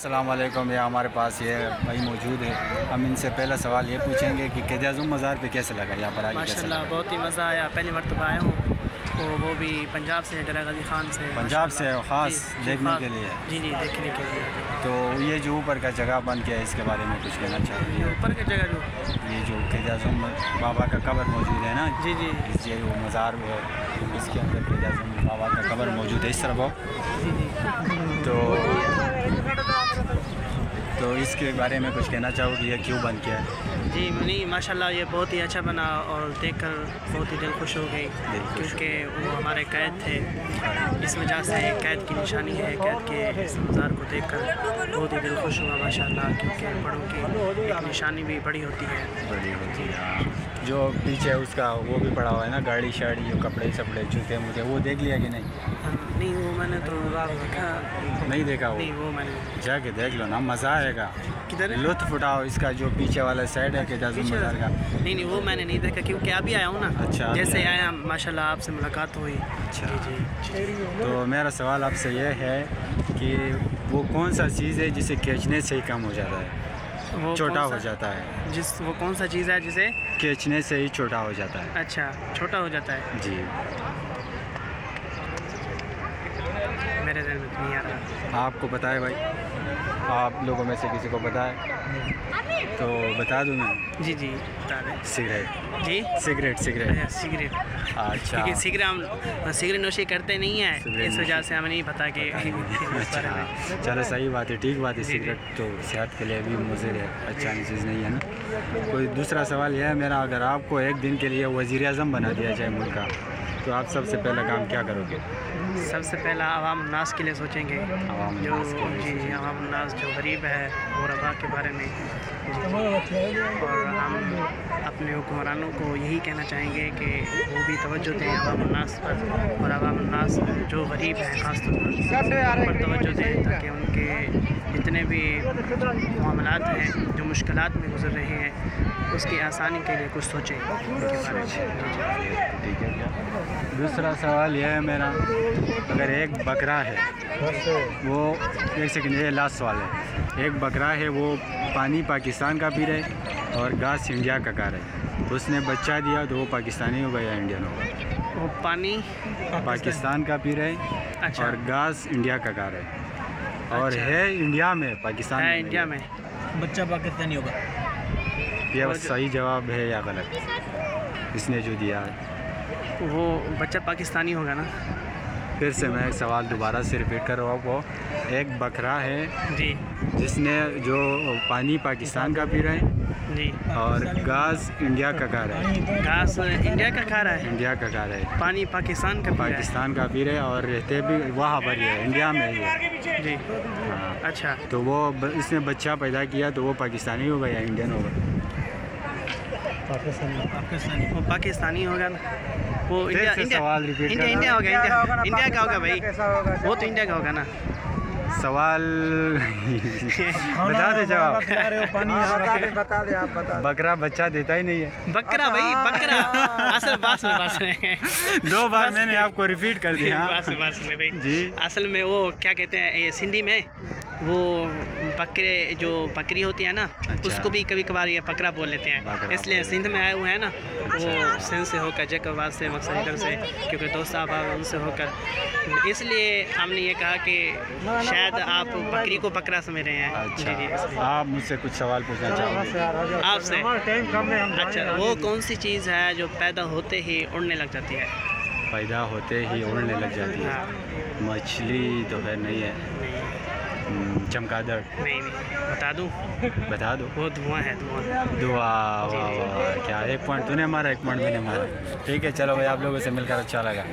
अस्सलाम वालेकुम। ये हमारे पास ये भाई मौजूद है। हम इनसे पहला सवाल ये पूछेंगे कि क़ायद-ए-आज़म मज़ार पे कैसे लगा, यहाँ पर आके माशाल्लाह बहुत ही मज़ा आया। पहली मरतबा आया हूँ तो वो भी पंजाब से, डरा गाज़ी ख़ान से। पंजाब से ख़ास देखने के लिए? जी देखने के लिए। तो ये जो ऊपर का जगह बन गया है इसके बारे में कुछ कहना चाहिए? ऊपर की जगह ये जो क़ायद-ए-आज़म बाबा का कब्र मौजूद है ना? जी ये वो मज़ार है, इसके अंदर क़ायद-ए-आज़म बाबा का कब्र मौजूद है इस तरफ। तो इसके बारे में कुछ कहना चाहोगे, ये क्यों बन किया है? जी नहीं, माशाल्लाह ये बहुत ही अच्छा बना और देखकर बहुत ही दिल खुश हो गई, क्योंकि वो हमारे कैद थे। इस वजह से कैद की निशानी है। कैद के इस मज़ार को देखकर बहुत ही दिल खुश हुआ माशाल्लाह, क्योंकि बड़ों की एक निशानी भी बड़ी होती है। बड़ी होती है। जो पीछे उसका वो भी पड़ा हुआ है ना, गाड़ी शाड़ी, जो कपड़े सपड़े जूते मुझे, वो देख लिया कि नहीं? नहीं, वो मैंने तो देखा नहीं देखा। वो मैंने जाके देख लो ना, मज़ा आएगा। किधर? लुत्फ़ उठाओ इसका। जो पीछे वाला साइड है क़ायद-ए-आज़म मज़ार का। नहीं वो मैंने नहीं देखा, क्योंकि अभी आया हूँ ना। अच्छा, जैसे आया माशाल्लाह आपसे मुलाकात हुई। अच्छा जी। तो मेरा सवाल आपसे ये है कि वो कौन सा चीज़ है जिसे खींचने से ही कम हो जाता है, वो छोटा हो जाता है? वो कौन सा चीज़ है जिसे खींचने से ही छोटा हो जाता है? अच्छा, छोटा हो जाता है। जी, मेरे दिल में तो नहीं आ रहा। आपको पता है भाई? आप लोगों में से किसी को पता है तो बता दूँ मैं? जी बता दें। सिगरेट। जी सिगरेट। अच्छा, सिगरेट। अच्छा, क्योंकि सिगरेट नोशी करते नहीं हैं, इस वजह से हमें नहीं पता कि अच्छा, चलो सही बात है, ठीक बात है। सिगरेट तो सेहत के लिए भी मुज़िर है, अच्छा चीज़ नहीं है ना। कोई दूसरा सवाल यह है मेरा, अगर आपको एक दिन के लिए वज़ीर-ए-आज़म बना दिया जाए मुल्क का, तो आप सबसे पहला काम क्या करोगे? सबसे पहला अवाम उन्नास के लिए सोचेंगे। जो अवाम उन्नास जो गरीब है और अबा के बारे में। और हम अपने हुक्मरानों को यही कहना चाहेंगे कि वो भी तवज्जो दें अवाम उन्नास पर, और अवाम उन्नास जो गरीब हैं ख़ास तौर पर तवज्जो दें, ताकि उनके जितने भी मामलात हैं, जो मुश्किलात में गुजर रहे हैं, उसकी आसानी के लिए कुछ सोचें उनके बारे में। ठीक है। दूसरा सवाल यह है मेरा, अगर एक बकरा है वो, एक सेकंड, ये लास्ट सवाल है। एक बकरा है वो पानी पाकिस्तान का पी रहे और घास इंडिया का खा रहे, तो उसने बच्चा दिया तो वो पाकिस्तानी होगा या इंडियन होगा? वो पानी पाकिस्तान का पी रहे। अच्छा। और घास इंडिया का खा रहे और अच्छा। है इंडिया में, पाकिस्तान है इंडिया में, बच्चा पाकिस्तानी होगा। यह सही जवाब है या गलत इसने जो दिया है? वो बच्चा पाकिस्तानी होगा ना। फिर से मैं एक सवाल दोबारा से रिपीट कर रहा हूँ। वो एक बकरा है जी जिसने जो पानी पाकिस्तान का पी रहे हैं जी, और घास इंडिया का खा रहा है। घास इंडिया का खा रहा है, इंडिया का खा रहा है। पानी पाकिस्तान का पी रहा है और रहते भी वहाँ पर ही है, इंडिया में ही है। जी हाँ। अच्छा, तो वो इसने बच्चा पैदा किया तो वो पाकिस्तानी होगा या इंडियन होगा? पाकिस्तानी। वो पाकिस्तानी होगा ना। वो इंडिया होगा। इंडिया का होगा भाई, वो तो इंडिया का होगा ना। सवाल बता दे जवाब। बता दे, आप बता। बकरा बच्चा देता ही नहीं है। बकरा भाई, बकरा। असल बात में 2 बार मैंने आपको रिपीट कर दिया। बात में भाई जी, असल में वो क्या कहते हैं, ये सिंधी में वो बकरे जो बकरी होती है ना। अच्छा। उसको भी कभी कभार ये बकरा बोल लेते हैं, इसलिए सिंध में आए हुए हैं ना। वो सिंध से होकर जैकबाद से, मकसद इधर से, क्योंकि दोस्त आप उनसे होकर, इसलिए हमने ये कहा कि शायद आप बकरी को बकरा समझ रहे हैं। अच्छा। जी, आप मुझसे कुछ सवाल पूछना चाहोगे? आपसे? अच्छा, वो कौन सी चीज़ है जो पैदा होते ही उड़ने लग जाती है? पैदा होते ही उड़ने लग जाती है? मछली तो है नहीं है। चमगादड़? नहीं, बता दो। वो धुआं है, धुआं। वाह, क्या 1 पॉइंट तूने मारा, 1 पॉइंट मैंने मारा। ठीक है, चलो भाई, आप लोगों से मिलकर अच्छा लगा।